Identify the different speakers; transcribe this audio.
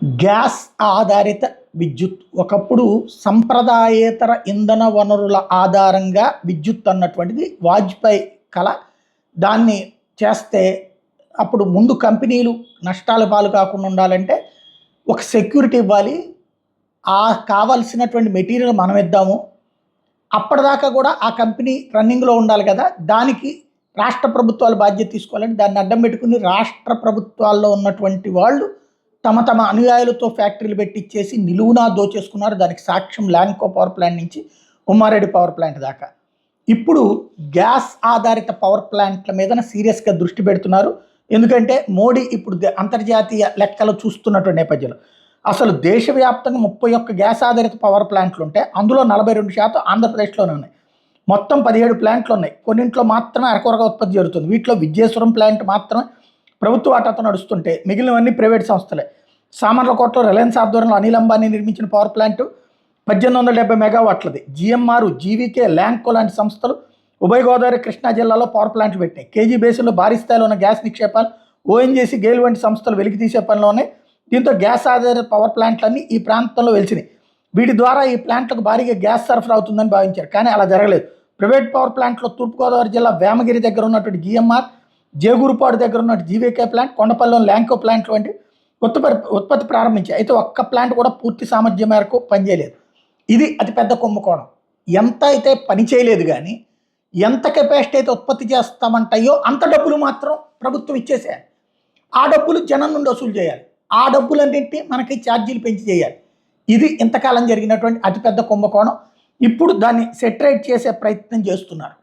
Speaker 1: Gas ఆధారిత విద్యుత్ ఒకప్పుడు సంప్రదాయేతర ఇంధన వనరుల ఆధారంగా విద్యుత్ అన్నటువంటిది వాజ్పేయి కల. దాన్ని చేస్తే అప్పుడు ముందు కంపెనీలు నష్టాల పాలు కాకుండా ఉండాలంటే ఒక సెక్యూరిటీ ఇవ్వాలి, ఆ కావాల్సినటువంటి మెటీరియల్ మనం ఇద్దాము, అప్పటిదాకా కూడా ఆ కంపెనీ రన్నింగ్లో ఉండాలి కదా, దానికి రాష్ట్ర ప్రభుత్వాలు బాధ్యత తీసుకోవాలని దాన్ని అడ్డం పెట్టుకుని రాష్ట్ర ప్రభుత్వాల్లో ఉన్నటువంటి వాళ్ళు తమ తమ అనుయాయులతో ఫ్యాక్టరీలు పెట్టించేసి నిలువునా దోచేసుకున్నారు. దానికి సాక్ష్యం ల్యాంకో పవర్ ప్లాంట్ నుంచి ఉమ్మారెడ్డి పవర్ ప్లాంట్ దాకా. ఇప్పుడు గ్యాస్ ఆధారిత పవర్ ప్లాంట్ల మీద సీరియస్గా దృష్టి పెడుతున్నారు. ఎందుకంటే మోడీ ఇప్పుడు అంతర్జాతీయ లెక్కలు చూస్తున్నటువంటి నేపథ్యంలో అసలు దేశవ్యాప్తంగా 31 గ్యాస్ ఆధారిత పవర్ ప్లాంట్లు ఉంటే అందులో 42% ఆంధ్రప్రదేశ్లోనే ఉన్నాయి. మొత్తం 17 ప్లాంట్లు ఉన్నాయి. కొన్నింట్లో మాత్రమే అరకొరగా ఉత్పత్తి జరుగుతుంది. వీటిలో విద్యేశ్వరం ప్లాంట్ మాత్రమే ప్రభుత్వ వాటాతో నడుస్తుంటే మిగిలినవన్నీ ప్రైవేట్ సంస్థలే. సామర్లకోటలో రిలయన్స్ ఆధ్వర్యంలో అనిల్ అంబానీ నిర్మించిన పవర్ ప్లాంట్ 1870 మెగావాట్లది. జిఎంఆర్, జీవీకే, ల్యాంకో లాంటి సంస్థలు ఉభయ గోదావరి, కృష్ణా జిల్లాలో పవర్ ప్లాంట్లు పెట్టినాయి. కేజీ బేసిన్లో భారీ స్థాయిలో ఉన్న గ్యాస్ నిక్షేపాలు ఓఎన్జీసీ, గేల్ వంటి సంస్థలు వెలికి తీసే పనిలో ఉన్నాయి. దీంతో గ్యాస్ ఆధారిత పవర్ ప్లాంట్లన్నీ ఈ ప్రాంతంలో వెలిచినాయి. వీటి ద్వారా ఈ ప్లాంట్లకు భారీగా గ్యాస్ సరఫరా అవుతుందని భావించారు, కానీ అలా జరగలేదు. ప్రైవేట్ పవర్ ప్లాంట్లో తూర్పుగోదావరి జిల్లా వేమగిరి దగ్గర ఉన్నటువంటి జిఎంఆర్, జేగురుపాడు దగ్గర ఉన్న జీవీకే ప్లాంట్, కొండపల్లిలోని ల్యాంకో ప్లాంట్ వంటి ఉత్పత్తి ప్రారంభించాయి. అయితే ఒక్క ప్లాంట్ కూడా పూర్తి సామర్థ్యం మేరకు పనిచేయలేదు. ఇది అతిపెద్ద కుంభకోణం. ఎంత అయితే పని చేయలేదు, కానీ ఎంత కెపాసిటీ అయితే ఉత్పత్తి చేస్తామంటాయో అంత డబ్బులు మాత్రం ప్రభుత్వం ఇచ్చేసేయాలి. ఆ డబ్బులు జనం నుండి వసూలు చేయాలి. ఆ డబ్బులన్నింటినీ మనకి ఛార్జీలు పెంచి చేయాలి. ఇది ఇంతకాలం జరిగినటువంటి అతిపెద్ద కుంభకోణం. ఇప్పుడు దాన్ని సెటరేట్ చేసే ప్రయత్నం చేస్తున్నారు.